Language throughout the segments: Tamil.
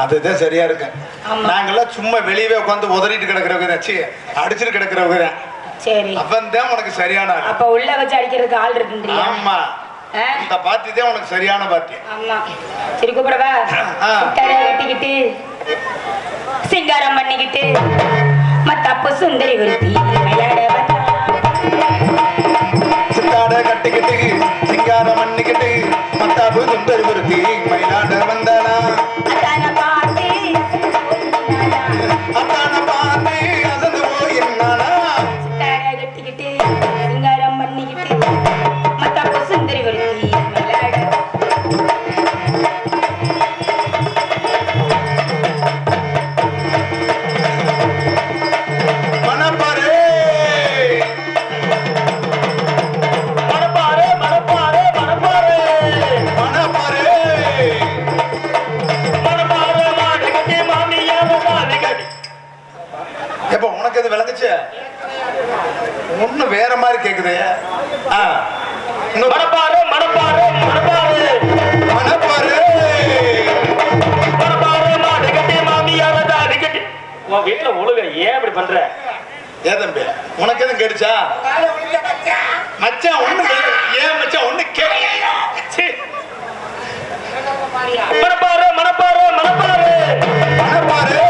அதுதான் சரியா இருக்கு. நாங்கெல்லாம் சும்மா வெளியவே உட்காந்து உதறிட்டு கிடக்குறவங்க அடிச்சுட்டு கிடக்குறவங்க. சரி, அப்பதான் உனக்கு சரியான. அப்ப உள்ள வச்சு அடிக்கிறதுக்கு ஆள் இருக்கு. ஆமா, இந்த பாத்தி தான் உனக்கு சரியான பாத்தி. ஆமா, சரி கூப்பிடவா? கட்டிக்கிட்டு சிங்காரம் பண்ணிக்கிட்டு மத்தப்பு சுந்தரி ஒருத்தி சித்தாட கட்டிக்கிட்டு சிங்காரம் பண்ணிக்கிட்டு மத்தாப்பு சுந்தரி ஒருத்தி மயிலாட வந்தானா அத்தான பாத்து அசந்து போயிருந்தானா சித்தாட கட்டிக்கிட்டு சிங்காரம் பண்ணிக்கிட்டு மத்தாப்பு சுந்தரி ஒருத்தி ஒண்ணு வேற மாதிரி கேக்குது. மணப்பாரு மணப்பாரு மணப்பாரு மணப்பாரு மணப்பாரு மாட்டுக்கட்டி மாமியார தாடிக்கட்டி. உன் வீட்டுல ஒழுக ஏன் அப்படி பண்ற? ஏன் தம்பி உனக்கு எதுவும் கேடுச்சா? மச்சான் ஒண்ணு ஏன் மச்சான் ஒண்ணு மணப்பாரு மணப்பாரு மணப்பாரு மணப்பாரு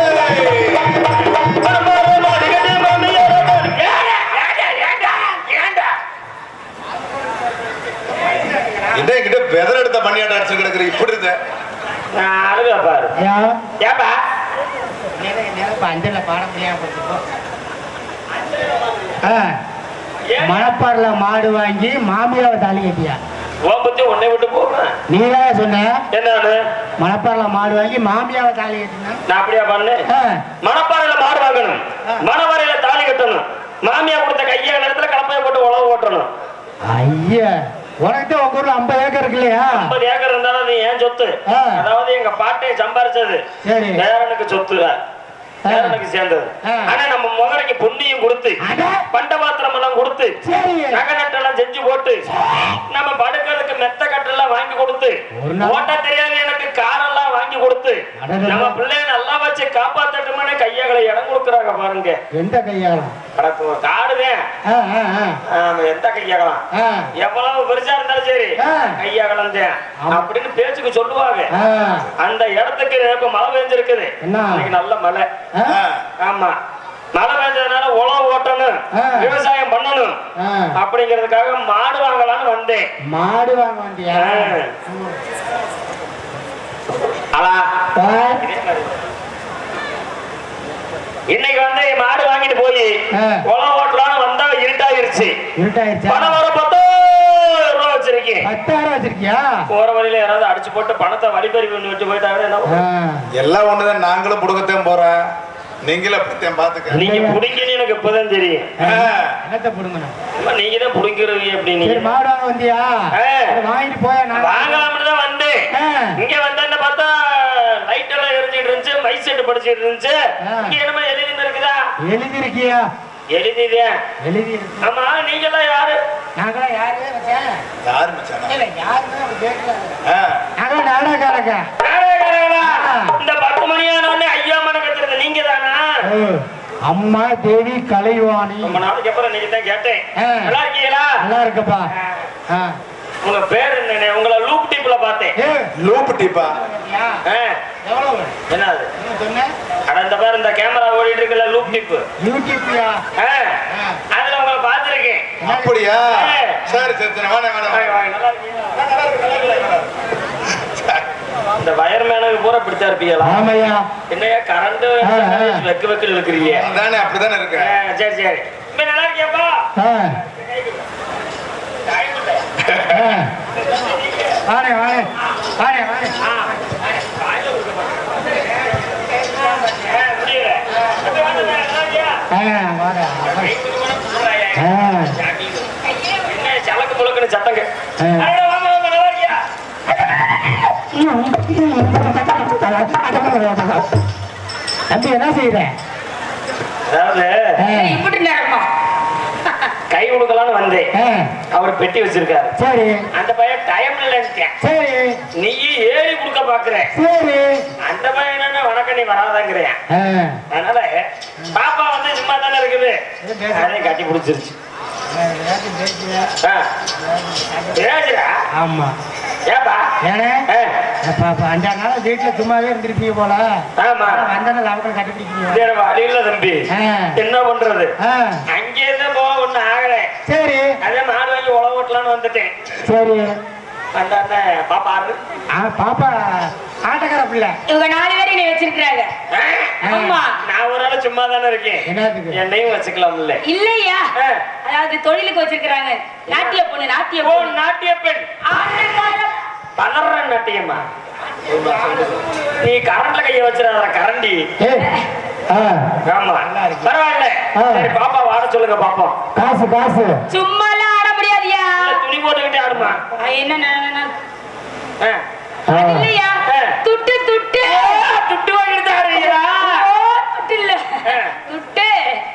கிட்ட வெதர் எடுத்த பண்ணியாட்ட அடிச்சு கிடக்குற இப்படி இருந்த பாரு. ஏப்பா அஞ்சல பாட முடியாம மணப்பாறுல மாடு வாங்கி மாமியாவை தாலி கட்டியா? உன்னை விட்டு போறேன். நீதான் சொன்ன என்ன? மணப்பாறுல மாடு வாங்கி மாமியாவை தாலி கட்டினா நான் அப்படியா பண்ணு? மணப்பாறுல மாடு வாங்கணும், மணவரையில தாலி கட்டணும், மாமியா கொடுத்த கையா நேரத்துல கலப்பைய போட்டு உழவு ஓட்டணும். ஐயா, உனக்கு உங்க ஊர்ல 50 ஏக்கர் இருக்கு இல்லையா? 50 ஏக்கர் இருந்தாலும் நீ ஏன் சொத்து? அதாவது எங்க பாட்டையை சம்பாரிச்சது பேரனுக்கு சொத்து, பேரனுக்கு சேர்ந்தது. ஆனா நம்ம முதலைக்கு பொன்னியும் கொடுத்து பண்ட பாத்திரம் எல்லாம் கொடுத்து நகை நட்டெல்லாம் செஞ்சு போட்டு நம்ம படுக்கிறதுக்கு மெத்த கட்டெல்லாம் வாங்கி கொடுத்து ஓட்ட தெரியாது எனக்கு காரெல்லாம் வாங்கி கொடுத்து நம்ம பிள்ளைய நல்லா வச்சு காப்பாத்தட்டுமே கையாகளை இடம் கொடுக்குறாங்க பாருங்க. எந்த கையாகலாம் காடுதேன் எந்த கையாகலாம் எவ்வளவு பெருசா இருந்தாலும் சரி கையாகலாம் தான் அப்படின்னு பேச்சுக்கு சொல்லுவாங்க. அந்த இடத்துக்கு இப்ப மழை பெஞ்சிருக்குது, நல்ல மழை. ஆமா, மழை பெஞ்சதுனால உழவு ஓட்டணும், விவசாயம் பண்ணணும் அப்படிங்கிறதுக்காக மாடு வாங்கலாம்னு வந்தேன். மாடு வாங்க வந்தியா? இன்னைக்கு வந்து மாடு வாங்கிட்டு போய் உழவு ஓட்டலாம்னு வந்தா இருட்டாயிருச்சு. பணம் வர 10,000 ரூபாய் வச்சிருக்கேன். 10,000 வச்சிருக்கியா? போற வழியில யாராவது அடிச்சு போட்டு பணத்தை வழிபறி பண்ணி விட்டு போயிட்டாங்க. எல்லாம் ஒண்ணுதான், நாங்களும் புடுங்கத்தான் போறோம், நீங்களே அப்படித்தான் பாத்துக்க. நீங்க புடிங்கன்னு எனக்கு இப்பதான் தெரியும். என்னத்த புடுங்கணும்? நீங்க தான் புடிங்கிறீங்க. அப்படின்னு மாடு வாங்க வந்தியா? வாங்கிட்டு போய வாங்கலாம்னு தான் வந்தேன். இங்க வந்தேன்னு பார்த்தா லைட் எல்லாம் எரிஞ்சிட்டு இருந்துச்சு, மைக் செட் படிச்சுட்டு இருந்துச்சு. இங்க என்னமா எழுதின்னு இருக்குதா? எழுதி இருக்கியா? எழுதிதான் எழுதி. ஆமா, நீங்க எல்லாம் யாரு? நாங்களாம் யாரு மச்சான்? யாரு மச்சான்? இல்ல யாருன்னு கேட்கல. நாங்க நாடகாரங்க. நாடகாரங்களா? இந்த 10 மணி ஆன உடனே ஐயா மனக்கத்துல நீங்க தானா? அம்மா தேவி கலைவாணி. ரொம்ப நாளைக்கு அப்புறம் நீங்க தான் கேட்டேன். நல்லா இருக்கீங்களா? நல்லா இருக்கப்பா. உங்க பேர் என்ன? உங்களை லூப் டிப்ல பார்த்தேன். லூப் டிப்பா? எவ்வளவு? என்னது சொன்ன? அட இந்த பாரு, இந்த கேமரா ஓடிட்டு இருக்குல, லூப் டிப். லூப் டிப்யா? அதுல உங்களை பார்த்திருக்கேன். அப்படியா? சரி சரி, வாங்க வாங்க. நல்லா இருக்கீங்களா? இந்த வயர்மேனுக்கு பூரா பிடிச்சா இருப்பீங்களா? ஆமாயா. என்னையா கரண்ட் வெக்கு வெக்கு இழுக்கிறீங்க? அதானே, அப்படிதானே இருக்கு. சரி சரி, இப்ப நல்லா இருக்கியாப்பா? வாணே வாணே வாணே வாணே. சலக்கு முழுக்குன்னு சத்தங்க. தம்பி என்ன செய்யற? அதாவது இப்படி நேரமா கை கொடுக்கலான்னு வந்தேன். அவர் பெட்டி வச்சிருக்காரு. சரி. அந்த பையன் டைம் இல்லைன்னுட்டேன். சரி. நீ ஏறி கொடுக்க பாக்குற. சரி. அந்த பையன் என்ன வணக்கம் நீ வராதாங்கிறேன். அதனால பாப்பா வந்து சும்மா தானே இருக்குது, அதையும் கட்டி பிடிச்சிருச்சு. ஆமா ஏப்பா அஞ்சா நாள் வீட்டுல சும்மாவே இருந்திருப்பீங்க போல. வந்தன லாபம் கட்டிப்பிடிக்கிறீங்க. அடியில தம்பி என்ன பண்றது, அங்கேதான் போக ஒண்ணு ஆகல. சரி. அதே மாடு வாங்கி உழவு ஓட்டலான்னு வந்துட்டேன். சரி. அந்த பாப்பா பாப்பா ஆட்டக்கார பிள்ளை. இவங்க 4 பேரும் என்னை வச்சிருக்காங்க. ஆமா, நான் ஒரு நாள் சும்மா தானே இருக்கேன். என்னையும் வச்சுக்கலாம் இல்ல இல்லையா? அதாவது தொழிலுக்கு வச்சிருக்காங்க. நாட்டிய பொண்ணு, நாட்டிய பொண்ணு, நாட்டிய பெண். பலர்ற நாட்டியம்மா. நீ கரண்ட்ல கைய வச்சிடாத, கரண்டி. ஆமா பரவாயில்ல. சரி பாப்பா வாட சொல்லுங்க பாப்போம். காசு காசு சும்மா எல்லாம் ஆட முடியாதியா, துணி போட்டுக்கிட்டே ஆடுமா. என்ன இல்லையா? துட்டு துட்டு துட்டு வாங்கிட்டு ஆடுறீங்களா? துட்டு இல்ல, துட்டு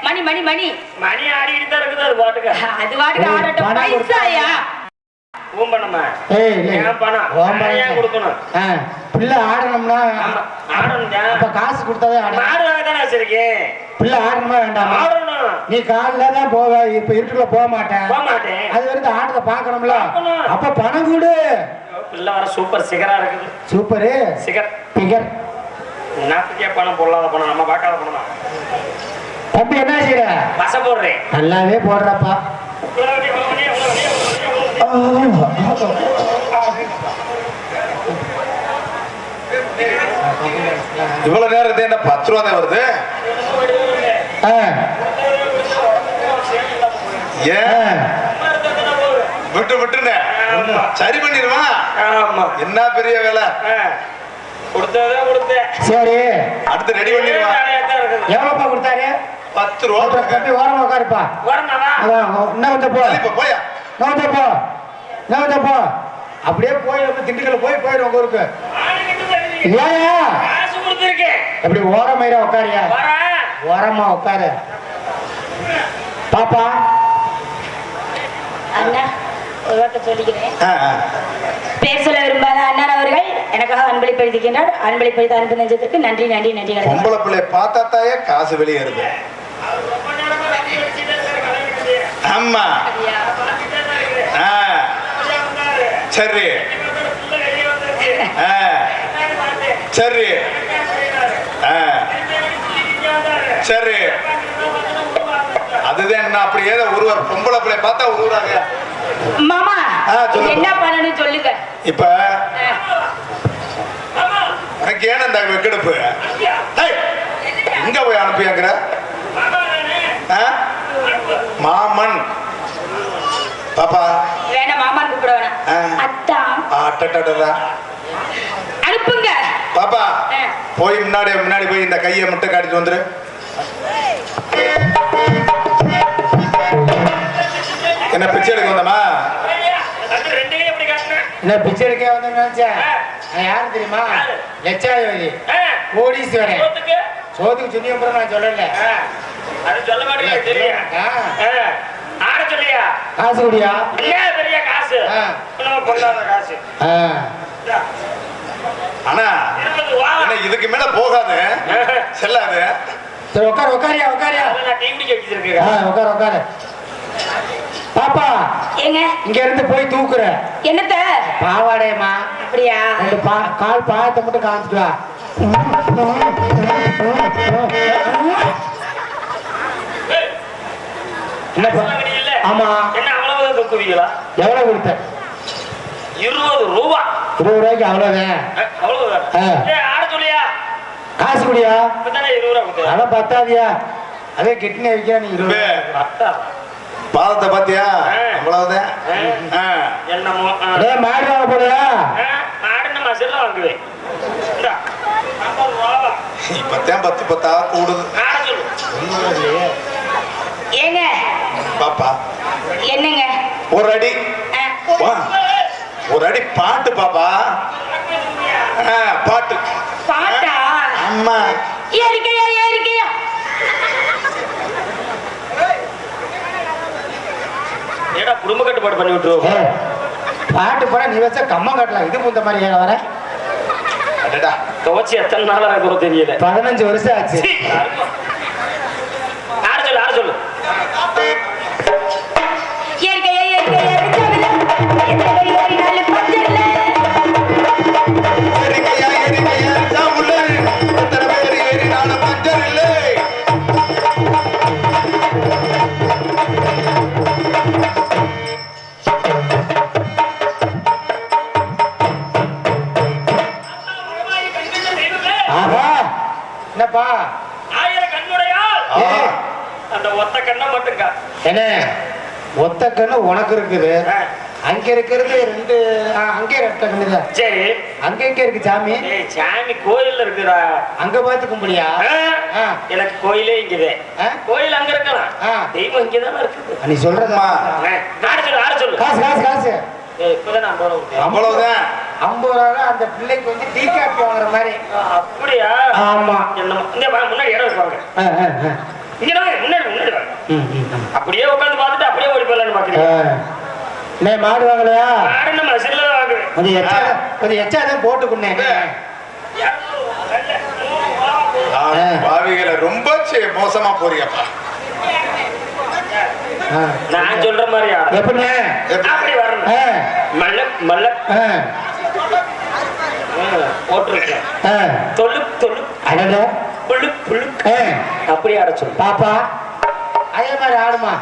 மணி மணி மணி மணி ஆடிட்டு தான் இருக்குது. அது பாட்டுக்கு அது பாட்டுக்கு ஆடட்டும். பைசாயா ஊம்பணுமா? பணம் ஏன் கொடுக்கணும்? பிள்ளை ஆடணும்னா ஆடணும். அப்ப காசு கொடுத்தாவே ஆடுவாங்க தானே வச்சிருக்கேன். பிள்ளை ஆடணுமா வேண்டாமா? ஆடணும். நீ காலைல தான் போவ, இப்ப இருட்டுல போக மாட்டேன். அது வரைக்கும் ஆட்டத்தை பாக்கணும்ல. அப்ப பணம் கூடு. பிள்ளை வர சூப்பர் சிகரா இருக்குது. சூப்பரு சிகர் பிகர். நாட்டுக்கே பணம் பொருளாத பணம், நம்ம பார்க்காத பணம் தான். தம்பி என்ன செய்யற? பச போடுறேன். நல்லாவே போடுறப்பா. இவ்வளவு நேரம் என்ன 10 ரூபா தான் வருது? ஏன் விட்டு விட்டுன சரி பண்ணிடுவா. என்ன பெரிய வேலை கொடுத்ததான் கொடுத்தேன். சரி அடுத்து ரெடி பண்ணிடுவா. எவ்வளவுப்பா கொடுத்தாரு? 10 ரூபா. தம்பி ஓரமா உட்காருப்பா. என்ன கொஞ்சம் போ, போயா கொஞ்சம் போ, கொஞ்சம் போ. அப்படியே போய் திண்டுக்கல் போயிடும் உங்க ஊருக்கு. எப்படி ஓரமயிரா உட்காரியா? ஓரமா உட்காரு பாப்பா. அண்ணா ஒரு வார்த்தை சொல்லிக்கிறேன். பேர் சொல்ல விரும்பாத அண்ணன் அவர்கள் எனக்காக அன்பளிப்பு எழுதிக்கின்றார். அன்பளிப்பு எழுத அன்பு நெஞ்சத்திற்கு நன்றி நன்றி நன்றி. பொம்பளை பிள்ளை பார்த்தாத்தாயே காசு வெளியேறுது. ஆமா சரி சரி சரி. அதுதான் என்ன அப்படி ஏதோ ஒருவர் பொம்பளை பிள்ளை பார்த்தா ஒருவராங்க. மாமா என்ன பண்ணணும் சொல்லுங்க. இப்ப உனக்கு ஏன் அந்த வெக்கெடுப்பு எங்க போய் அனுப்பியாங்கிற? மாமன் பாப்பா வேணாம், மாமான் கூப்பிட வேணாம். அத்தா அனுப்புங்க பாப்பா. போய் முன்னாடி போய் இந்த கையை மட்டும் காட்டிட்டு வந்துரு. என்ன பிச்சை எடுக்க வந்தமா? என்ன பிச்சை எடுக்க வந்த நினைச்சேன். யாரு தெரியுமா? லட்சாதிபதி கோடீஸ்வரன். சோத்துக்கு சொல்லி நான் சொல்லல. சொல்ல மாட்டேங்க. ஆட சொல்லியா? காசு குடியா? பெரிய காசு கொள்ளாத காசு. ஆனா இதுக்கு மேல போகாது, செல்லாது. சரி உட்காரு உட்காரியா உட்காரியா. நான் டீ குடிக்க வச்சிருக்கேன். உட்காரு உட்காரு. பாப்பா ஏங்க இங்க இருந்து போய் தூக்குற என்னத்த? பாவாடையம்மா. அப்படியா? கால் பாயத்தை மட்டும் காமிச்சிட்டு வா. ஆமா. என்ன அவ்வளவு தூக்குவீங்களா? எவ்வளவு கொடுத்த? 20 ரூபா. 20 ரூபாய்க்கு அவ்வளவுதான். ஆட சொல்லியா? காசு குடியா? 20 ரூபா கொடுத்த. அதான் பத்தாதியா? அதே கிட்னி வைக்க நீ 20 பாதத்தை பாத்தியா? அவ்வளவுதான். என்னமோ மாடு வாங்க போறியா? மாடு நம்ம செல்ல வாங்குவேன். இப்பத்தான் 10 கூடுது. ஏங்க பாப்பா என்னங்க ஒரு அடி பாட்டு பாப்பா. பாட்டு பாட்டா? அம்மா ஏறிக்கையா ஏறிக்கையா. குடும்ப கட்டுப்பாடு பண்ணி விட்டுருவோம். பாட்டு போட நீ வச்ச கம்மம் கட்டலாம். இது இந்த மாதிரி ஏன் வர துவச்சி எத்தனை நாள் ஆகும் தெரியல. 15 வருஷம் ஆச்சு. யாரு சொல்லு என்னப்பா 1000 கண்ணுடையா அந்த ஒத்த கண்ணை மட்டும் என்ன ஒத்த கண்ணு உனக்கு இருக்குது. அங்க இருக்கிறது 2 அங்கே 2 கண்ணு. சரி அங்க எங்க இருக்கு சாமி? சாமி கோயில்ல இருக்குடா. அங்க பாத்து கும்பிடியா? எனக்கு கோயிலே இங்கதே. கோயில் அங்க இருக்கலாம், தெய்வம் இங்கதான் இருக்குது. நீ சொல்றதா? யாரு சொல்லு. காசு காசு காசு இப்பதான் 50 ரூபா. 50 ரூபா அந்த பிள்ளைக்கு வந்து டீ காப்பி வாங்குற மாதிரி. அப்படியா? ஆமா. முன்னாடி இடம் இருப்பாங்க. முன்னாடி அப்படியே உட்காந்து பார்த்துட்டு அப்படியே ஓடி போயிடலான்னு பாக்குறீங்க. மாடு வாங்கலையா? நம்ம சில்ல வாங்குவேன். கொஞ்சம் எச்சாதான் போட்டுக்குன்னேன். பாவிகளை ரொம்ப மோசமா போறியப்பா. நான் சொல்ற மாதிரியா? அப்படி வரணும். மல்ல மல்ல போட்டிருக்கேன். தொழு தொழு புழு புழு அப்படி ஆட சொல்லு பாப்பா. அதே மாதிரி ஆடுமா?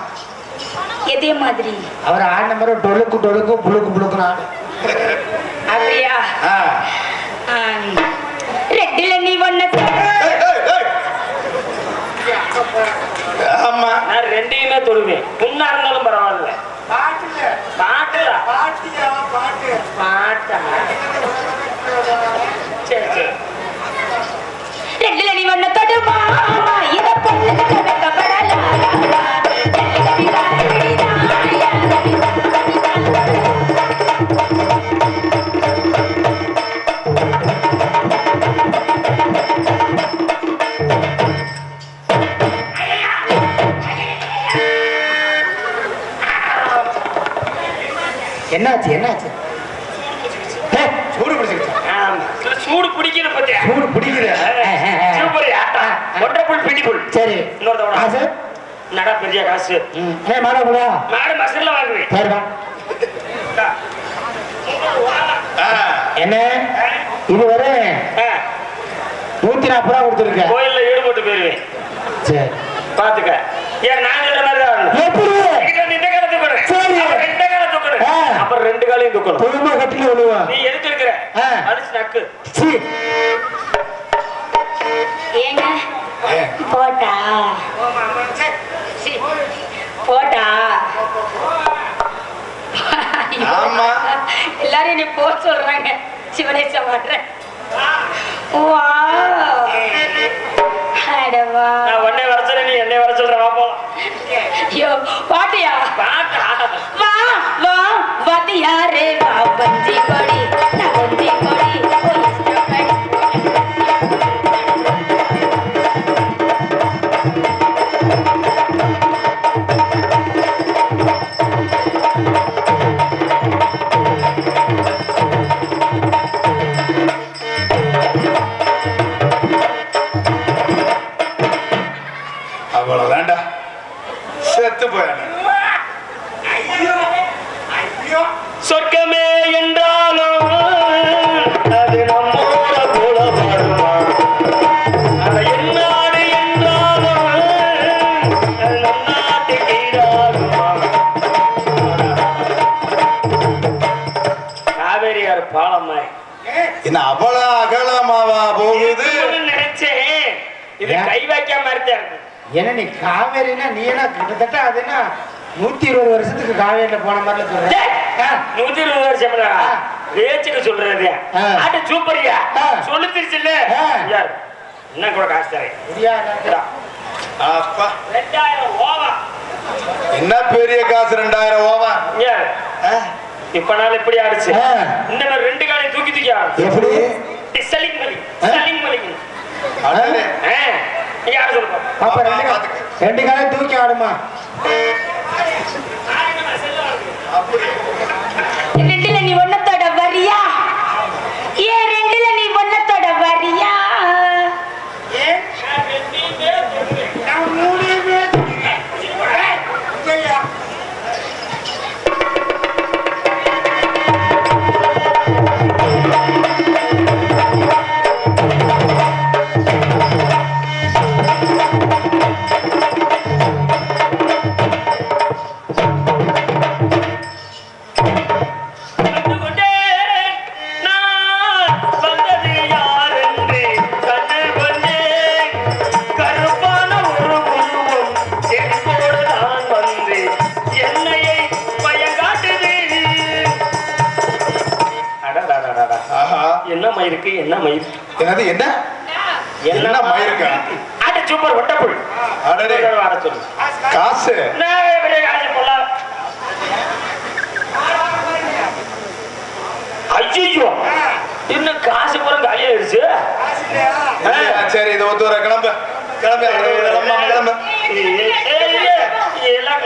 எதே மாதிரி? அவர் ஆடின மாதிரி டொலுக்கு டொலுக்கு புழுக்கு புழுக்குன்னு ஆடு. அப்படியா? ரெட்டில நீ ஒண்ணு. ஆமா நான் ரெண்டையுமே தொழுவேன். புண்ணா இருந்தாலும் பரவாயில்ல. சரி சரி. ரெட்டில நீ ஒண்ணு தொடுமா இத பொண்ணு வெக்கப்படலாம். என்னாச்சு என்னாச்சு? சூடு பிடிச்சிருச்சு. சூடு பிடிக்கிற பத்தியா? சூடு பிடிக்கிற. ஒன்றப்புள் பிடிப்புள். சரி இன்னொருத்தவங்க காசு நடா பெரிய காசு. மாட முடியா? மாடு மசூர்ல வாங்குவேன். சரிடா. என்ன இதுவரை 140 ரூபா கொடுத்துருக்க. கோயில்ல ஈடுபட்டு போயிருவேன். சரி பாத்துக்க. ஏன் நான் சொல்ற மாதிரி தான் எப்படி? இந்த காலம் தூக்கணும். சரி இந்த காலம் தூக்கணும். அப்புறம் 2 காலையும் தூக்கணும். பொதுமா கட்டில விழுவா. நீ எதுக்கு இருக்கிற? அடிச்சு நக்கு. ஏங்க போட்டா போட்டா ஆமா. எல்லாரும் என்ன போ சொல்றாங்க. சிவனேச மாட்டேன். நான் உன்னை வர சொல்ல, நீ என்னை வர சொல்ற. பாப்போம். ஐயோ பாட்டியா? பாட்டா? வா வா வாத்தியாரே வா பஞ்சி கொடி நான் பஞ்சி கொடி அவ்வளவுதான்டா. செத்து போயான சொர்க்கமே என்றாலும் அது நம்மோட போல பாடுமா. அது என்னாடு என்றாலும் அது நம் நாட்டுக்கு ஈடாகுமா. காவேரியார் பாலம் மாதிரி என்ன அவ்வளவு அகலமாவா போகுது? நினைச்சேன். இது கை வைக்காம இருந்தா இருக்கு. என்ன நீ காவேரினா நீ என்ன கிட்டத்தட்ட அதுன்னா 120 வருஷத்துக்கு காவேரியில போன மாதிரி சொல்ற. 120 வருஷம் பேச்சுக்கு சொல்றது. ஆட்டு சூப்பரியா சொல்லு திருச்சில்ல. என்ன கூட காசு தரேன். அப்பா 2000 ஓவா. என்ன பெரிய காசு 2000 ஓவா. இப்ப நாள் எப்படி ஆடுச்சு. இந்த மாதிரி 2 காலையும் தூக்கி தூக்கி ஆடு. எப்படி? சலிங் மலி சலிங் மலி. யாரு சொல்லுங்க. பாப்பா 2 காலையும் தூக்கி ஆடுமா. ஒன்னத்தோட வரியா ஏன் ரெண்டுல நீ ஒன்னத்தோட வரியா என்ன மயிருக்கு என்ன மயிர் என்னது என்ன என்ன மயிருக்கு அட சூப்பர் ஒட்டப்புள் அடடே வர சொல்லு காசு ஐயோ இன்னும் காசு பூரா காலியாயிருச்சு சரி இது ஒத்து வர கிளம்பு கிளம்பு கிளம்பு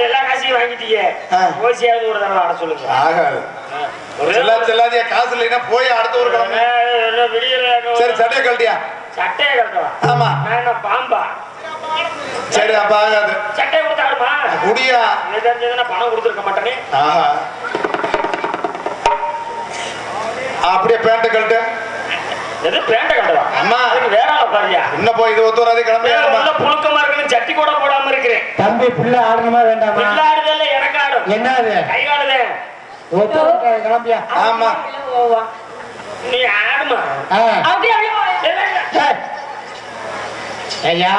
எல்லா காசையும் வாங்கிட்டீங்க ஓசியாவது ஒரு தடவை ஆட சொல்லுங்க ஆகாது செல்லாதியா காசு இல்லைன்னா போய் அடுத்த ஒரு கிளம்பு சரி சட்டையை கழட்டியா சட்டையை கழட்டவா ஆமா என்ன பாம்பா சரி அப்ப ஆகாது சட்டையை கொடுத்தாடுமா குடியா பணம் கொடுத்துருக்க மாட்டேனே ஆஹா அப்படியே பேண்ட கழட்டு எது பேண்ட கழட்டவா அம்மா வேற ஆள் பாரியா இன்னும் போய் இது ஒத்து வராது கிளம்பி புழுக்கமா இருக்குன்னு சட்டி கூட போடாம இருக்கிறேன் தம்பி புள்ள ஆடணுமா வேண்டாமா புள்ள ஆடுதல்ல எனக்கு ஆடும் என்னது கை காடுதே ஒத்து கிளம்பியா ஆமா நீ ஆடுமா ஐயா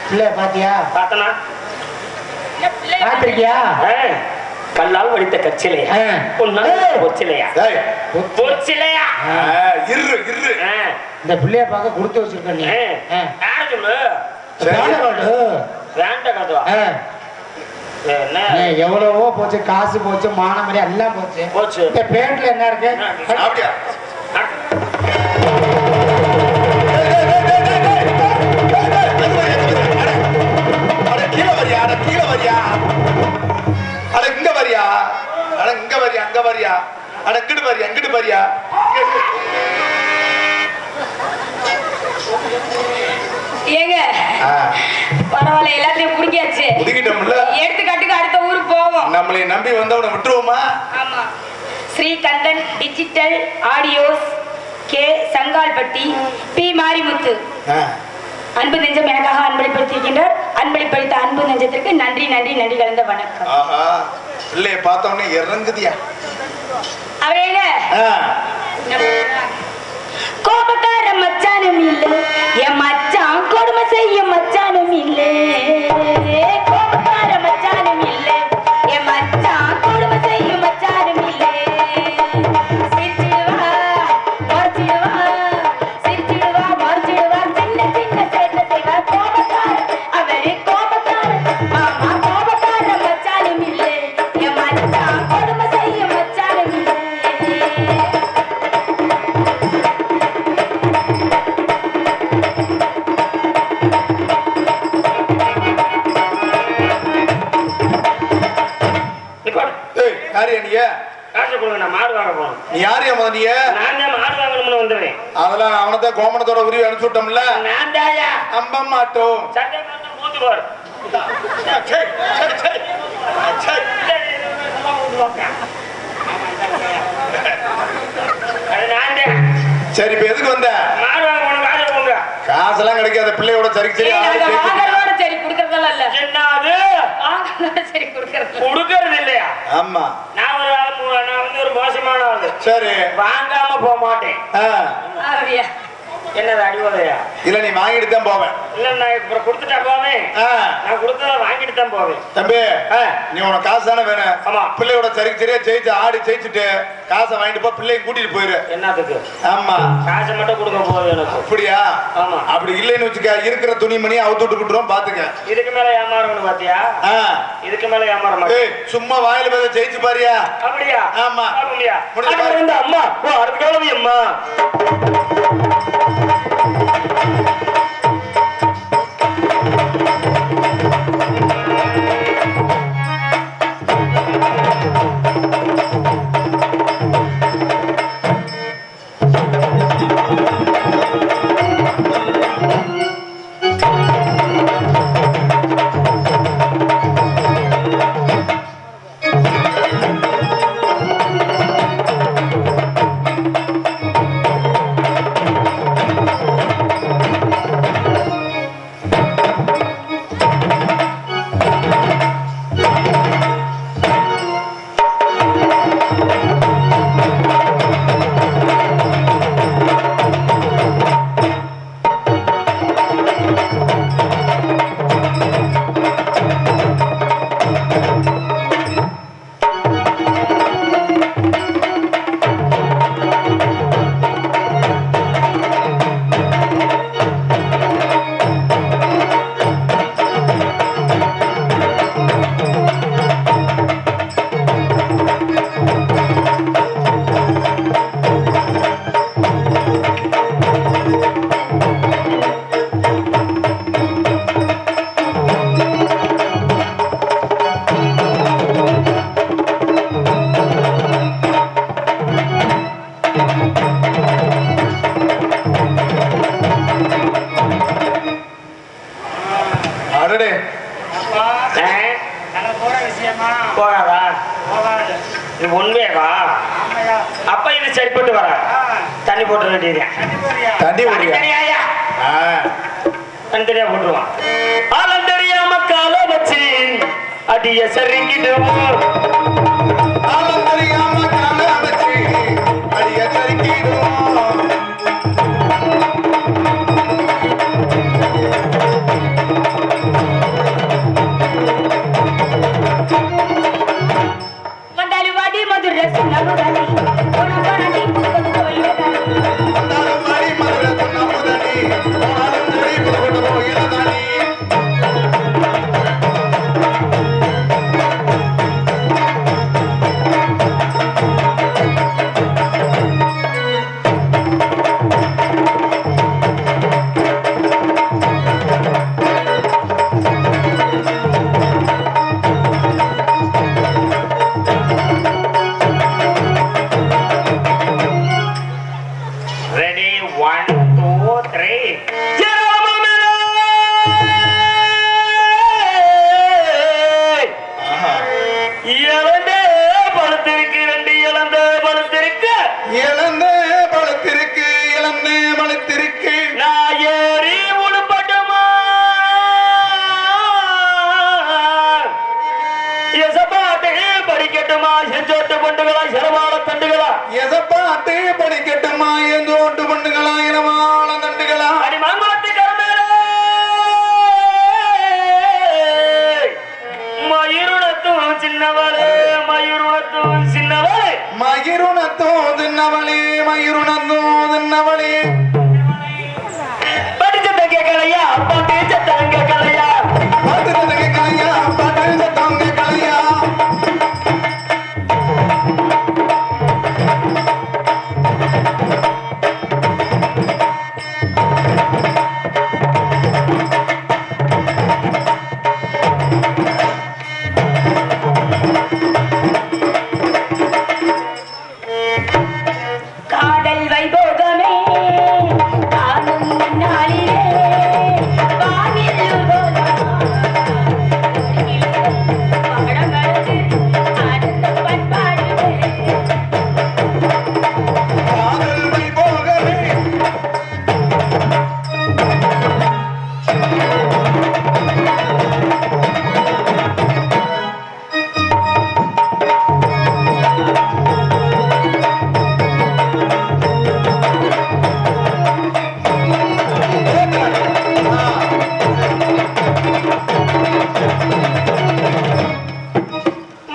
பிள்ளைய பாத்தியா பார்த்தனா பாத்திருக்கியா கல்லால் வடித்த கச்சிலையா பொச்சிலையா பொச்சிலையா இரு இரு இந்த பிள்ளைய பார்க்க கொடுத்து வச்சிருக்க நீ சொல்லு வேண்ட கட்டுவா எவ்வளவோ போச்சு காசு போச்சு மானமரி எல்லாம் போச்சு போச்சு இந்த பேண்ட்ல என்ன இருக்கு அப்படியா கீழே வரியா கீழே வரியா அட இங்க வரியா அட இங்க வரியா அங்க வரியா அட இங்கிட்டு வரியா இங்கிட்டு வரியா ஏங்க பரவாயில்ல எல்லாத்தையும் குடிக்காச்சு குடிக்கிட்டோம்ல எடுத்துக்காட்டுக்கு அடுத்த ஊருக்கு போவோம் நம்மளை நம்பி வந்தவனை விட்டுருவோமா ஆமா Srikandan digital audios K Sangalpatti P Marimuthu அன்பு நெஞ்சம் எனக்காக அன்பளிப்படுத்தியிருக்கின்றார் அன்பளிப்பளித்த அன்பு நெஞ்சத்திற்கு நன்றி நன்றி நன்றி கலந்த வணக்கம் ஆஹா பிள்ளைய பார்த்தவனே இறங்குதியா அவரேங்க கோபக்கார மச்சானும் இல்ல என் மச்சான் கொடுமை செய்ய மச்சானும் இல்ல கோபக்கார மச்சானும் இல்ல என் மச்சான் கொடுமை செய்ய மச்சானும் இல்ல சிரிச்சிடுவா மறைச்சிடுவா சிரிச்சிடுவா மறைச்சிடுவா சின்ன சின்ன சேட்டை செய்வா கோபக்கார அவரே கோபக்கார மாமா கோபக்கார மச்சானும் இல்ல என் மச்சான் கொடுமை செய்ய மச்சானும் இல்ல நீ யாரையா முத நீ அதெல்லாம் அவனதான் கோமணத்தோட உருவி அனுப்பிச்சு விட்டோம்ல நம்ப மாட்டோம் சரி இப்ப எதுக்கு வந்த காசெல்லாம் கிடைக்காத பிள்ளையோட சரி சரி சரி குடுக்கறதெல்லாம் இல்ல என்னது சரி குடுக்கறது இல்லையா ஆமா நான் வந்து ஒரு மோசமான ஆளு சரி வாங்காம போக மாட்டேன் அப்படியா என்னது அடிவதையா இல்ல நீ வாங்கிட்டு தான் போவேன் இல்ல நான் இப்ப கொடுத்துட்டா போவேன் நான் கொடுத்தத வாங்கிட்டு தான் போவேன் தம்பி நீ உனக்கு காசு தானே வேணும் ஆமா பிள்ளையோட சரியா ஜெயிச்சு ஆடி ஜெயிச்சுட்டு காசை வாங்கிட்டு போ பிள்ளைய கூட்டிட்டு போயிரு என்னத்துக்கு ஆமா காசை மட்டும் கொடுக்க போகுது எனக்கு அப்படியா ஆமா அப்படி இல்லைன்னு வச்சுக்க இருக்கிற துணிமணி அவுத்து விட்டு விட்டுரும் பாத்துக்க இதுக்கு மேல ஏமாறணும் பாத்தியா இதுக்கு மேல ஏமாற மாட்டேன் சும்மா வாயில பேச ஜெயிச்சு பாரியா அப்படியா ஆமா அப்படியா அம்மா அடுத்த கிழமை அம்மா இது உண்மையாவா? அப்ப இது சரிப்பட்டு வர தண்ணி போட்டு வேண்டியது. தண்ணி தனியாயா தனித்தனியா போட்டுருவான். ஆலம் தெரியாம கால வச்சு அடிய சரிக்கிடுவோம். ஆலம் தெரியாம கால வச்சு அடிய சரிக்கிடுவோம். வந்தாலும் வாடி மதுரை சொன்னமுதனி போனாடி புதுக்கோட்டை கோயிலதானி. வந்தாலும் வாடி மதுரை சொன்னமுதனி போனாலும் சரி புதுக்கோட்டை கோயிலதானி. Ready, 1, 2, 3. இழந்த பழுத்திருக்கு, 2 இழந்த பழுத்திருக்கு. இழந்த பழுத்திருக்கு, இழந்த பழுத்திருக்கு. நான் ஏறி உடுப்பட்டுமா எசப்பாட்டு படிக்கட்டுமா செஞ்சோட்டு பண்டுகளா சிரமால தண்டுகளா எசப்பாட்டு படிக்கட்டுமா எந்தோட்டு பண்ணுகளா இனமால தண்டுகளா. அடி மங்குளத்து கரமேலே மயிருணத்தும் சின்னவளே மயிருணத்தும் சின்னவளே மயிருணத்தும் தின்னவளே மயிருணத்தும் தின்னவளே. படிச்சத கேட்கலையா பாட்டு சத்தம் கேட்கலையா பாட்டு கலையா பாட்டு சத்தம் கலையா. காதல் வைபோகமே காணும் நாளிலே வானில் பாடமடுத்து ஆனந்த பண்பாடுவே. காதல் வைபோகமே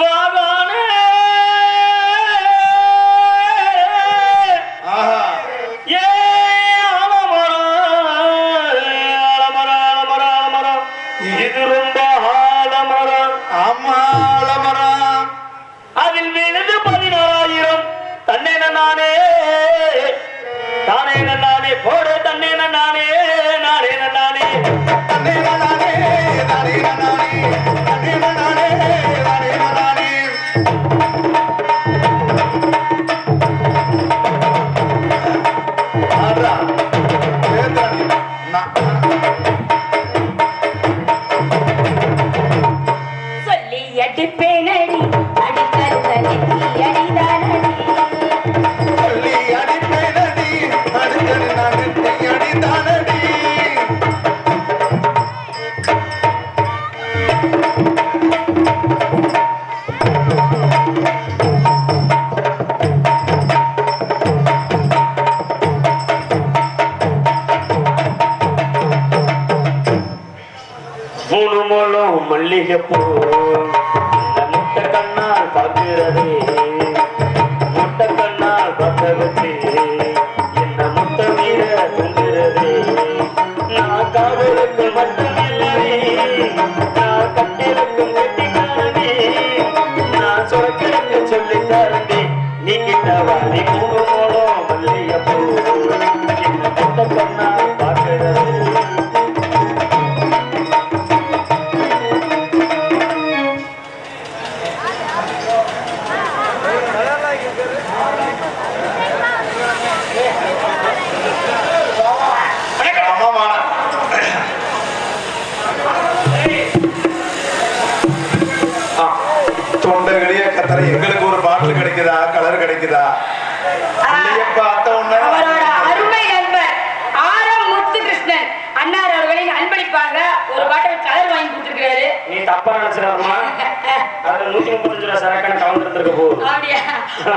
வாகானே ஆஹா ஏ ஆலமரம் ஆலமரம் ஆலமரம் ஆலமரம் இது ரொம்ப ஆலமரம் அம்மாளமரம் அதில் விழுது 16,000 தன்னேன நானே தானேன நானே போடு தன்னேன நானே நானேன நானே தன்னேன நானே தானேன நானே தன்னேன நானே தானேன நானே. ஆடுறா சேர்ந்தாடி சொல்லி அடிப்பேனடி அடிக்கருத்தனி அடிதானடி. சொல்லி அடிப்பேனடி அடுத்தது நான் அடித்தானடி. மூணு மூலம் மல்லிகைப்பூ இந்த முட்டை கண்ணால் பார்க்கிறதே முட்டை கண்ணால் பார்க்க வச்சு என்ன முட்டை மீற தூங்குறதே. நான் காதலுக்கு மட்டுமில்லை நான் கட்டிருக்கும் கெட்டிக்காரனே நான் சுரக்கிழக்கு சொல்லி தரண்டே நீ கிட்ட வாரி மூணு மூலம் மல்லிகைப்பூ என்ன முட்டை கண்ணால் பார்க்கிறதே. தப்பா நினைச்சிடாதமா அதுல 135 ரூபாய் சரக்கான கலந்துருக்க போகுது. அப்படியா?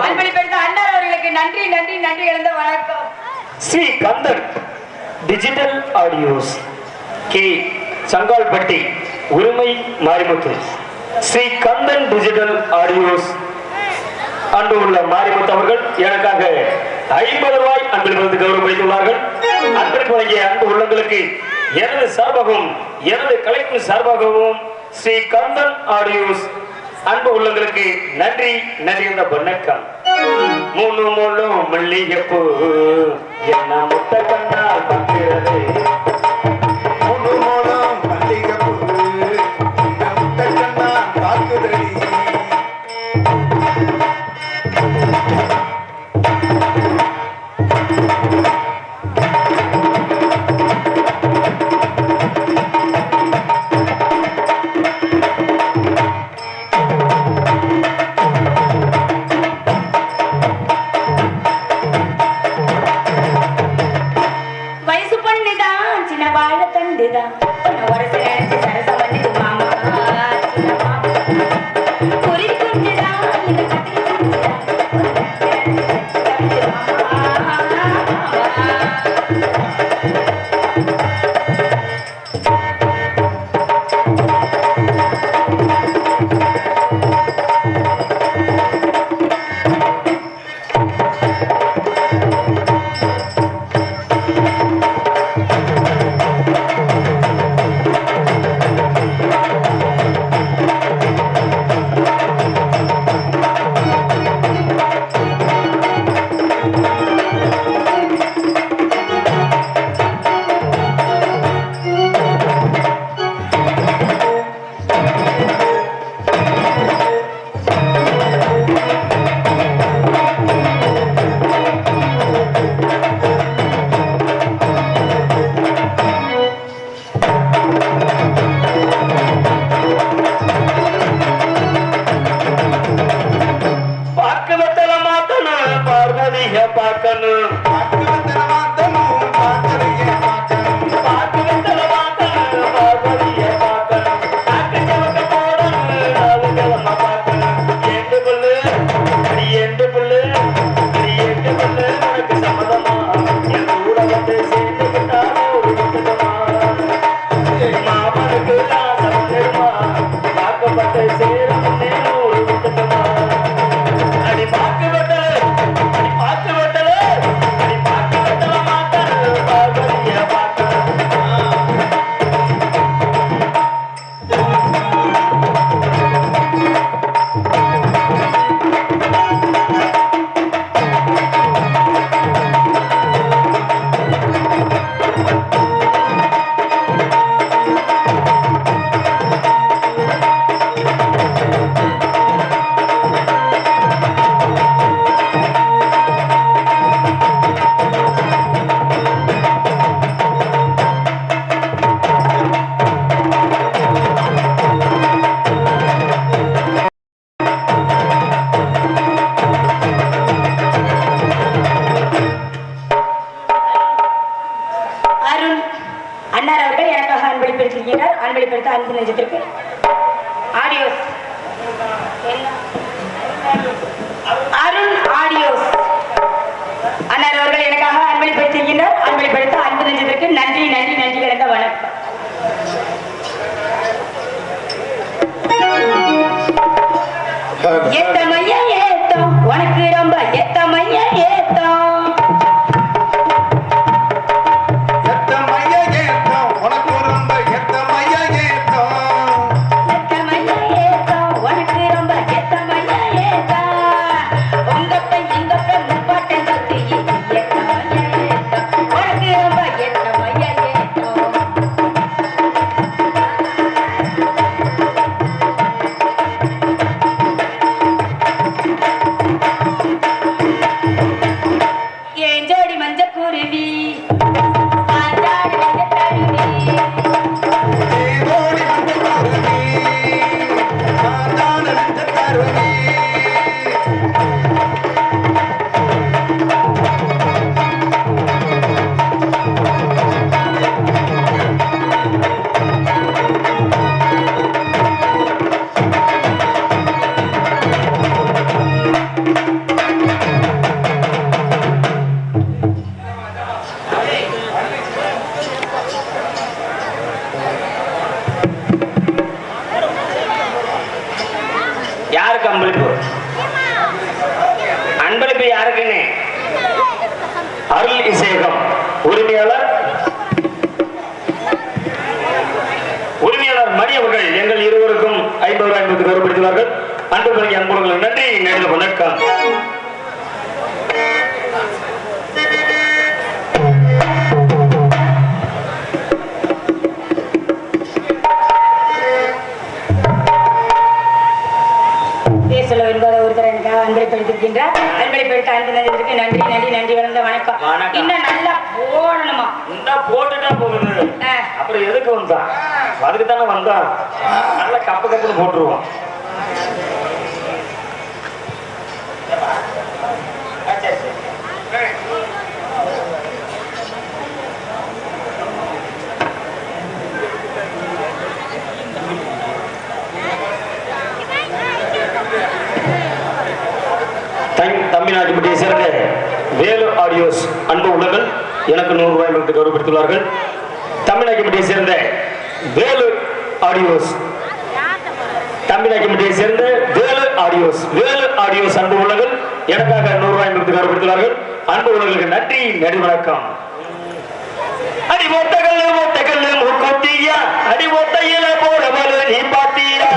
அன்பளிப்பெடுத்த அண்ணார் அவர்களுக்கு நன்றி நன்றி நன்றி கலந்த வணக்கம். Sri Kandan digital audios K Sangalpatti உரிமை மாரிமுத்து. ஸ்ரீ கந்தன் டிஜிட்டல் ஆடியோஸ் அன்று உள்ள மாரிமுத்து அவர்கள் எனக்காக 50 ரூபாய் அன்பளிப்பு கௌரவப்படுத்தியுள்ளார்கள். அன்பளிப்பு வழங்கிய அன்பு உள்ளங்களுக்கு எனது சார்பாகவும் எனது கலைப்பு சார்பாகவும் ஸ்ரீ கந்தன் ஆடியோஸ் அன்பு உள்ளங்களுக்கு நன்றி நன்றி என்ற வணக்கம். மூணு மூணும் மல்லிகைப்பூ என்ன முட்ட கண்ணால் பார்க்கிறது. மூணு மூலம் மல்லிகைப்பூ இந்த முட்டை கண்ணா தாக்குதடி. வயசு பொண்ணுதான் சின்ன வாழ தண்டுதான் ஒரு சில சரசம் வந்து மாமா சின்ன மாமா குருவி குஞ்சுதான் இந்த கத்திரி குஞ்சுதான் பார்க்கணும் பக்கத்துல மாத்தணும் பார்க்கலையே பார்க்கணும். பார்க்க வெத்தல பார்க்கணும் பார்வதிய பார்க்கணும் நாக்கு சவக்க போடணும் நாலு கிழமை பார்க்கணும். எண்டு புல்லு அடி எண்டு புல்லு அடி எண்டு புல்லு உனக்கு சம்மதமா என் கூட வந்து சேர்ந்துக்கிட்டா ஒரு விட்டுடுமா மாமனுக்கு ஆசை வந்துடுமா பார்க்கப்பட்டு சேரும் ஒரு விட்டுடுமா அடி பார்க்க வெத்தல அடி பார்க்க வெத்தல அடி பார்க்க வெத்தல மாட்டேன் பார்வதிய பார்க்கணும். அருண் அண்ணார் அவர்கள் எனக்காக அன்பளிப்பிருக்கிறார். அன்பளிப்படுத்த அன்பு நெஞ்சத்திற்கு ஆடியோஸ் அருண் ஆடியோஸ் அண்ணார் அவர்கள் எனக்காக அன்பளிப்படுத்திருக்கின்றார். அன்பளிப்படுத்த அன்பு நெஞ்சத்திற்கு நன்றி நன்றி நன்றி கலந்த வணக்கம். எத்தமைய ஏத்தம் உனக்கு ரொம்ப எத்தமைய ஏத்தம் எத்த மைய ஏத்தம் உனக்கு ரொம்ப எத்த மைய ஏத்தம். எத்தமைய ஏத்தம் உனக்கு ரொம்ப எத்தமைய ஏத்தம் உங்கப்ப இங்கப்ப முப்பாட்டம் தொட்டு எத்தமைய ஏத்தம் உனக்கு ரொம்ப எத்தமைய ஏத்தம். யாருக்கு அன்பளிப்பு? அன்பளிப்பு யாருக்குன்னு அருள் இசையகம் உரிமையாளர் மணி அவர்கள் எங்கள் இருவருக்கும் 50 ரூபாய் கௌரவப்படுத்தினார்கள். அன்பு பணிக்கு அன்புகளுக்கு நன்றி. நன்றி, வணக்கம். நன்றி நன்றி நன்றி வளர்ந்த வணக்கம். இன்னும் நல்லா போடணுமா? இந்த போட்டுட்டா போகுது. அப்புறம் எதுக்கு வந்தா? அதுக்கு தானே வந்தா. நல்லா கப்பு கப்புன்னு போட்டுருவோம். தமிழ்நாட்டுப்பட்டியை சேர்ந்த வேலு ஆடியோஸ் அன்பு உள்ளங்கள் எனக்கு 100 ரூபாய் கௌரவப்படுத்தியுள்ளார்கள். தமிழ்நாட்டுப்பட்டியை சேர்ந்த வேலு ஆடியோஸ் அன்பு உள்ளங்கள் எனக்காக 100 ரூபாய் கௌரவப்படுத்தியுள்ளார்கள். அன்பு உள்ளங்களுக்கு நன்றி. நன்றி, வணக்கம். அடி ஓட்டகள் மூக்குத்தியா, அடி ஓட்டையில போறவள் நீ பாத்தியா,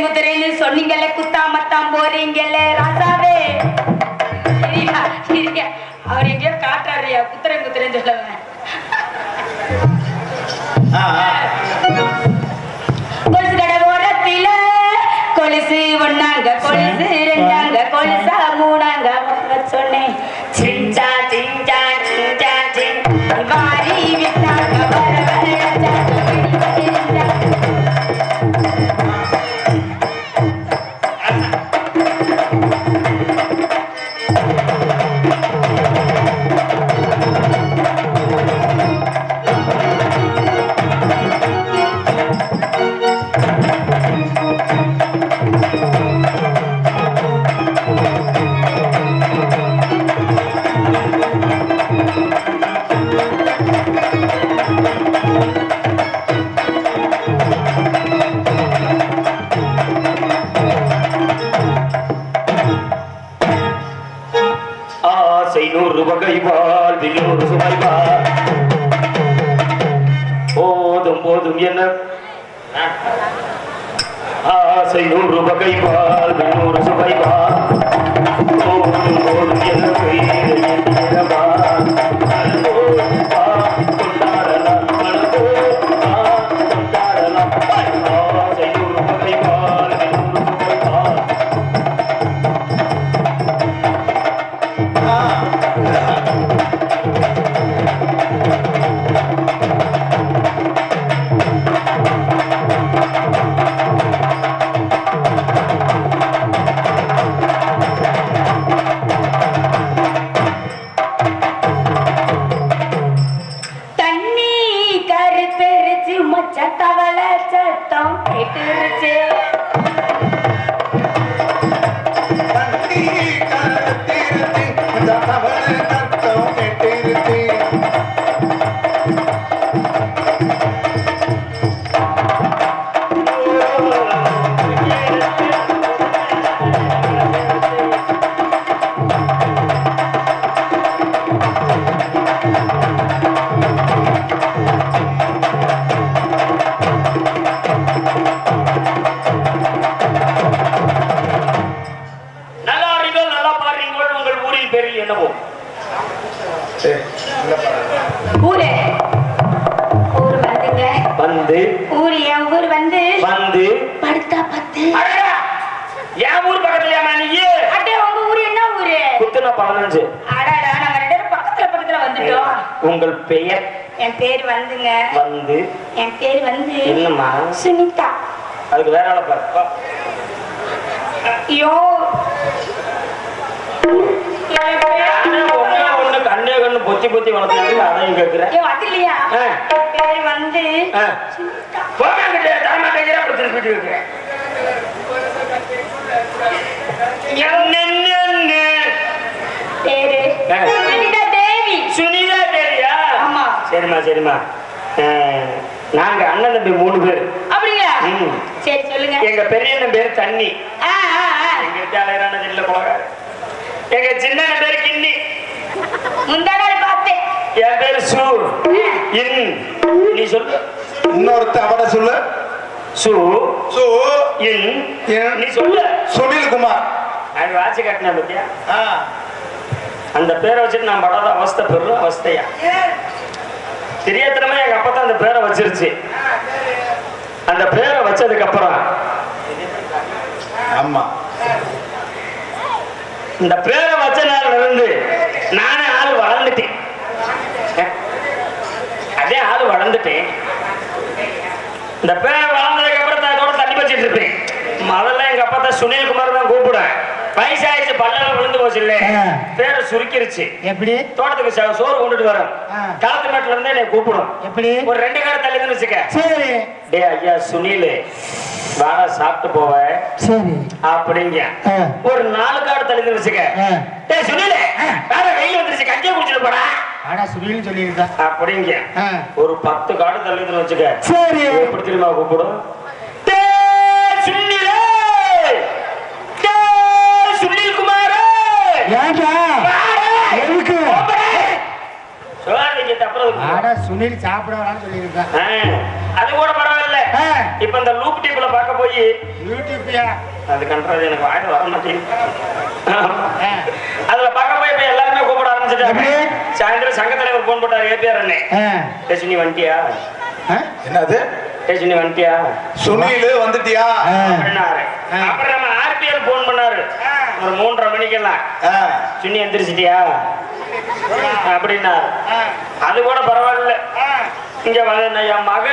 குத்துறேன்னு சொன்னீங்கல்ல, குத்தாமத்தான் போறீங்கல்ல ராசாவே. அவர் எங்கேயோ காட்டுறாருயா, குத்துறேன்னு சொல்லுவேன். கொலுசு கடை ஓரத்தில கொலுசு ஒண்ணாங்க, கொலுசு ரெண்டாங்க, கொலுசா மூணாங்க சொன்னேன். சிஞ்சா சிஞ்சா சிஞ்சா சின் வாரி விட்டாங்க வர போதும் என்ன ஆசை 100 வகைவால் 100 சுவைவால் போதும் போதும் என்ன வந்து ஊரு என் ஊர் வந்து வந்து படுத்தா பத்து. அடடா, என் ஊர் பக்கத்துலயாமா நீ? அடே உங்க ஊரு என்ன ஊரு? குத்துனா 15. அடடா நாங்க ரெண்டு பேரும் பக்கத்துல வந்துட்டோம். உங்கள் பெயர்? என் பேர் வந்துங்க. வந்து என் பேர் வந்து என்னம்மா? சுனிதா. அதுக்கு வேற ஆளை பாரு. ஐயோ ஒண்ணு கண்ணே கண்ணு பொத்தி பொத்தி வளர்த்து அதையும் கேட்கிறேன். அது இல்லையா? என் பேர் வந்து சுனிதா. பேரு சுனிதா தேவி. சுனிதா தேவியா? ஆமா. சரிம்மா சரிம்மா. நாங்க அண்ணன் தம்பி 3 பேர். அப்படிங்களா? சரி சொல்லுங்க. எங்க பெரியண்ணன் பேரு தண்ணி. எங்க ஜாலையரான ஜில்ல குலகாரு. எங்க சின்ன பேரு கிண்ணி. முந்தா நாள் பார்த்தேன். என் பேரு சு. நீ சொல்லு. இன்னொருத்த அவட சொல்லு. சு சு நீ சொல்லு. சுனில் குமார். அது வாட்சி கட்டின பத்தியா? அந்த பேரை வச்சுட்டு நான் படாத அவஸ்தை பெரும் அவஸ்தையா. தெரியாதனமா எங்க அப்பா தான் அந்த பேரை வச்சிருச்சு. அந்த பேரை வச்சதுக்கு அப்புறம் ஆமா இந்த பேரை வச்ச நாள்ல இருந்து நானே ஆள் வளர்ந்துட்டேன். அதே ஆள் வளர்ந்துட்டேன். இந்த பேரை வளர்ந்ததுக்கு அப்புறம் அதோட தண்ணி வச்சிட்டு இருப்பேன். முதல்ல எங்க அப்பா தான் சுனில் குமார் தான் கூப்பிடுவேன். வயசாயிடுச்சு, பல்லல விழுந்து போச்சு இல்ல, பேரை சுருக்கிருச்சு. எப்படி? தோட்டத்துக்கு சோறு கொண்டுட்டு வரோம். களத்து மேட்டுல இருந்தே என்னை கூப்பிடும். எப்படி? ஒரு 2 கார தள்ளிதுன்னு வச்சுக்க. சரி. டே ஐயா சுனில் வாடா சாப்பிட்டு போவ. சரி அப்படிங்க. ஒரு 4 கார தள்ளிதுன்னு வச்சுக்க. டே சுனில் வேற வெயில் வந்துருச்சு, கஞ்சியை குடிச்சிட்டு போடா. ஆனா சுனில் சொல்லியிருக்கா அப்படிங்க. ஒரு 10 காடு தள்ளிதுன்னு வச்சுக்க. சரி. எப்படி தெரியுமா கூப்பிடும்? சுனில் குமார். சுனில் சாப்பிடறான்னு சொல்லியிருக்கேன். அது கூட பரவாயில்ல. இப்ப இந்த லூப் டிப்ல பார்க்க போய் யூடியூப்யா அது கண்றது எனக்கு வாயில வர மாட்டேங்குது. அதுல பார்க்க போய் இப்ப எல்லாருமே கூப்பிட ஆரம்பிச்சுட்டாங்க. சாயந்தரம் சங்க தலைவர் போன் போட்டாரு. ஏபிஆர் அண்ணே பேசுனி வந்துட்டியா? என்னது பேசுனி வந்துட்டியா? சுனில் வந்துட்டியா அப்படின்னாரு. அப்புறம் நம்ம ஆர்பிஎல் போன் பண்ணாரு ஒரு 3:30 மணிக்கெல்லாம். சுனி எந்திரிச்சிட்டியா அப்படின்னாரு. அது கூட பரவாயில்ல. இங்க வந்து என் மக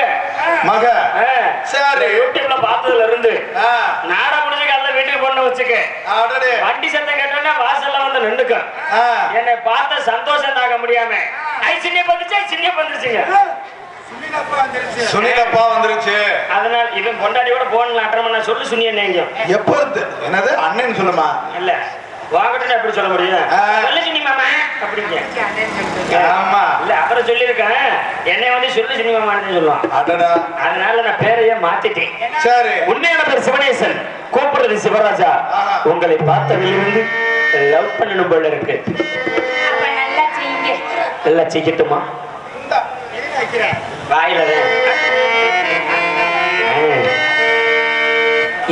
சரி யூடியூப்ல பார்த்ததுல இருந்து நாடா முடிஞ்சு காலைல வீட்டுக்கு போன வச்சுக்க. வண்டி சத்தம் கேட்டோன்னா வாசல்ல வந்து நின்னுக்க. என்னை பார்த்த சந்தோஷம் தாக்க முடியாம சின்ன வந்துருச்சுங்க. சுனிலப்பா வந்துருச்சு. அதனால இவன் பொண்டாடி கூட போன்ல அட்டர் பண்ண சொல்லு. சுனி என்ன எப்போ என்னது அண்ணன் சொல்லுமா? இல்ல வாங்கட்டு எப்படி சொல்ல முடியும்? சொல்லு சுனி மாமா அப்படிங்க. ஆமா இல்ல அப்புறம் சொல்லியிருக்கேன். என்னை வந்து சொல்லு சுனி மாமான்னு சொல்லுவான். அதனால நான் பேரையே மாத்திட்டேன். சரி. உண்மையான பேர் சிவனேசன், கூப்பிடுறது சிவராஜா. உங்களை பார்த்ததிலிருந்து லவ் பண்ணணும் போல இருக்கு. நல்லா செய்யட்டுமா? வாயில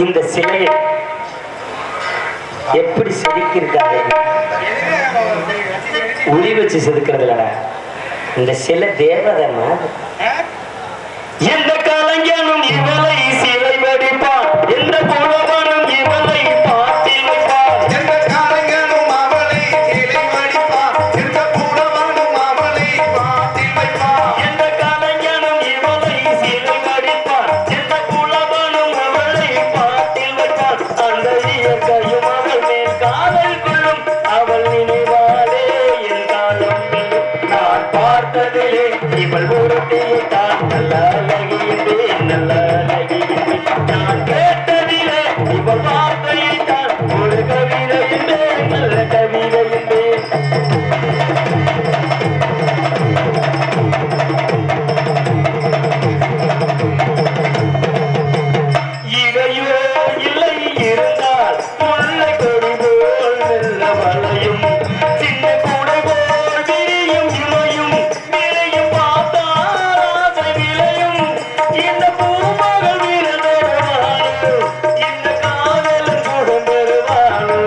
இந்த சிலையை எப்படி செதுக்கிருக்காங்க? ஒளி வச்சு செதுக்கிறதுலடா. இந்த சிலை தேவதமா. எந்த கலைஞனும் இவளை சிலை வடிப்பான், எந்த புலவனும் இவளை பாட்டில் வைப்பான். எந்த கலைஞனும் அவளை சிலை வடிப்பான், எந்த புலவனும் அவளை பாட்டில் வைப்பான். எந்த கலைஞனும் இவளை சிலை வடிப்பான், எந்த புலவனும் அவளை பாட்டில் வைப்பான். அந்த இயற்கையும் அவள் மேல் காதல் கொள்ளும், அவள் நினைவாலே என் காலம் வெல்லும். நான் பார்த்ததிலே இவள் ஒருத்தையை தான் நல்ல அழகியதே, நல்ல அழகியதே. நான் கேட்டதிலே இவள் வார்த்தையை தான் ஒரு கவிதை என்பேன், நல்ல கவிதை என்பேன். இவையோ இல்லை இருந்தால் முல்லை கொடி போல் மெல்ல வளையும், சின்ன கூடை போல் விரியும் இமையும் விளையும் பார்த்தால் ஆசை விளையும். இந்த பூமகள் விரல் பெறுவாளோ, இந்த காதலன் சுகம் பெறுவாளோ.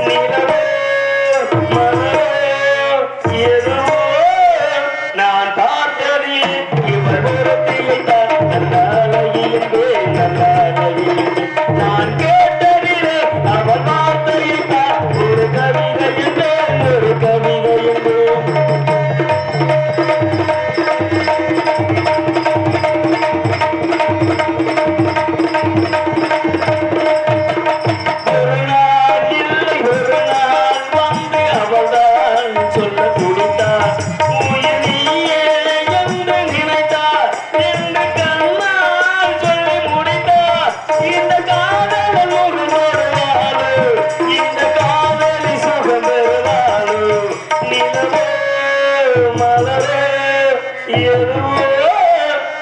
நிலவோ மலரோ எதுவோ நான் பார்த்ததில் இவள் ஒருத்தியை தான் நல்ல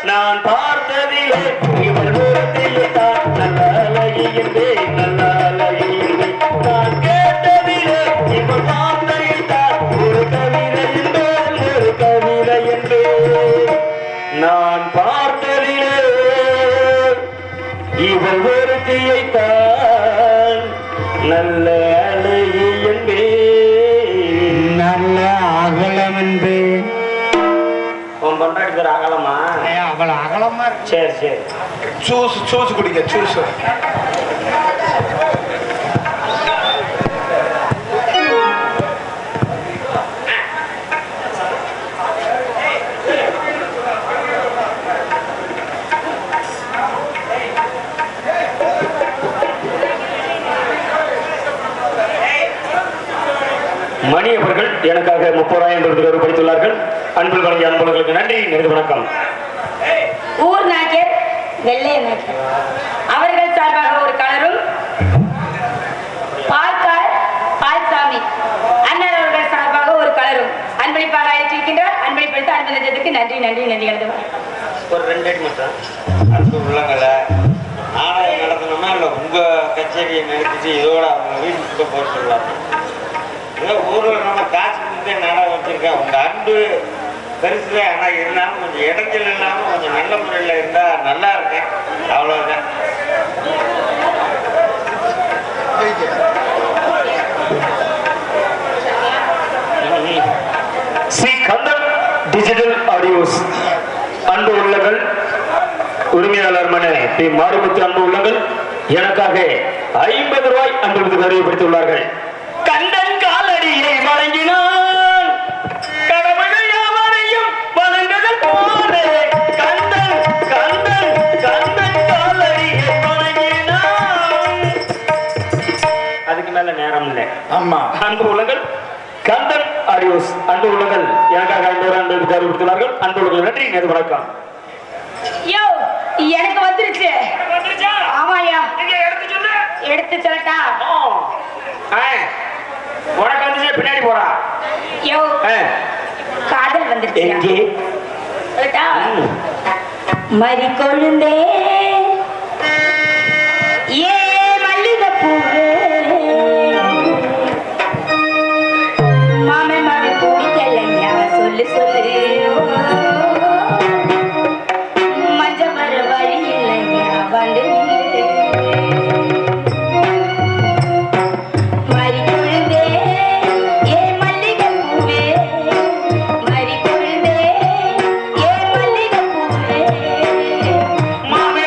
நான் பார்த்ததிலே இவள் தூரத்திலே தான் நல்ல அழகி என்பேன் நல்ல அழகி என்பேன் நான் கேட்டதிலே இவள் வார்த்தையில் தான் ஒரு கவிதை என்பேன் ஒரு கவிதை என்பேன் நான் பார்த்ததிலே இவள் ஒருத்தியை தான் நல்ல அழகி என்பேன் நல்ல அகலம் என்று உன் பண்றாடி பேர் அகலமா அவ்வளவு அகலமா இருக்கு. சரி சரி ஜூஸ் குடிங்க ஜூஸ் மணி அவர்கள் எனக்காக 30,000 ரூபாய் படித்துள்ளார்கள். அன்பில் வழங்கிய அன்பர்களுக்கு நன்றி. நன்றி வணக்கம். ஊர் நாயக்கர் வெள்ளைய நாயக்கர் அவர்கள் சார்பாக ஒரு கலரும் பால்சாமி அண்ணன் அவர்கள் சார்பாக ஒரு கலரும் அன்பளிப்பாக அழைத்திருக்கின்றார். அன்பளிப்படுத்த அன்பு நெஞ்சத்துக்கு நன்றி நன்றி நன்றி எழுதுவார். ஒரு 2 அடி மட்டும் அன்பு உள்ளங்களை நாடகம் நடத்தணுமா இல்லை உங்க கச்சேரியை நிறுத்திட்டு இதோட அவங்க வீட்டுக்கு போக சொல்லுவாங்க. ஏதோ ஊரில் நம்ம காசு கொடுத்தே நாடகம் வச்சிருக்கேன். உங்க அன்பு பெருசு, ஆனால் இருந்தாலும் கொஞ்சம் இடைஞ்சல் இல்லாமல் கொஞ்சம் நல்ல முறையில் இருந்தால் நல்லா இருக்கேன். அவ்வளோதான். ஸ்ரீ கந்தன் டிஜிட்டல் ஆடியோஸ் அன்பு உள்ளங்கள் உரிமையாளர் மன பி மாரிமுத்து அன்பு உள்ளங்கள் எனக்காக 50 ரூபாய் அன்பு அறிவுப்படுத்தியுள்ளார்கள். கந்தன் காலடியை வழங்கினான் கடமைகள் யாவரையும் வழங்குதல் போலே கந்தன் கந்தன் கந்தன் காலடியை வழங்கினான். அதுக்கு மேல நேரம் இல்லை. ஆமா அன்பு உள்ளங்கள் கந்தன் ஆடியோஸ் அன்பு உள்ளங்கள் எனக்காக 50 ரூபாய் அன்பு அறிவுப்படுத்தியுள்ளார்கள். அன்பு உள்ளங்கள் நன்றி. நேரு வணக்கம். யோ எனக்கு வந்துருச்சு. ஆமாயா எடுத்து சொல்லட்டா? உனக்கு வந்துச்சு பின்னாடி போறா. யோ காதல் வந்துருச்சு. எங்கே சொல்லட்டா? மறி கொழுந்தே ஏ மல்லிகைப்பூவே மாமே மாமே பிடிக்கலையா சொல்லு சொல்லு மஞ்ச வர வழி இல்லையா வந்து மறி கொழுந்தே ஏ மல்லிகைப்பூவே மறி கொழுந்தே ஏ மல்லிகைப்பூவே மாமே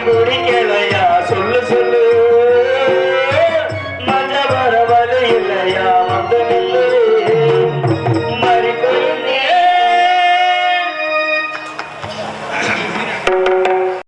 குடிக்கலையா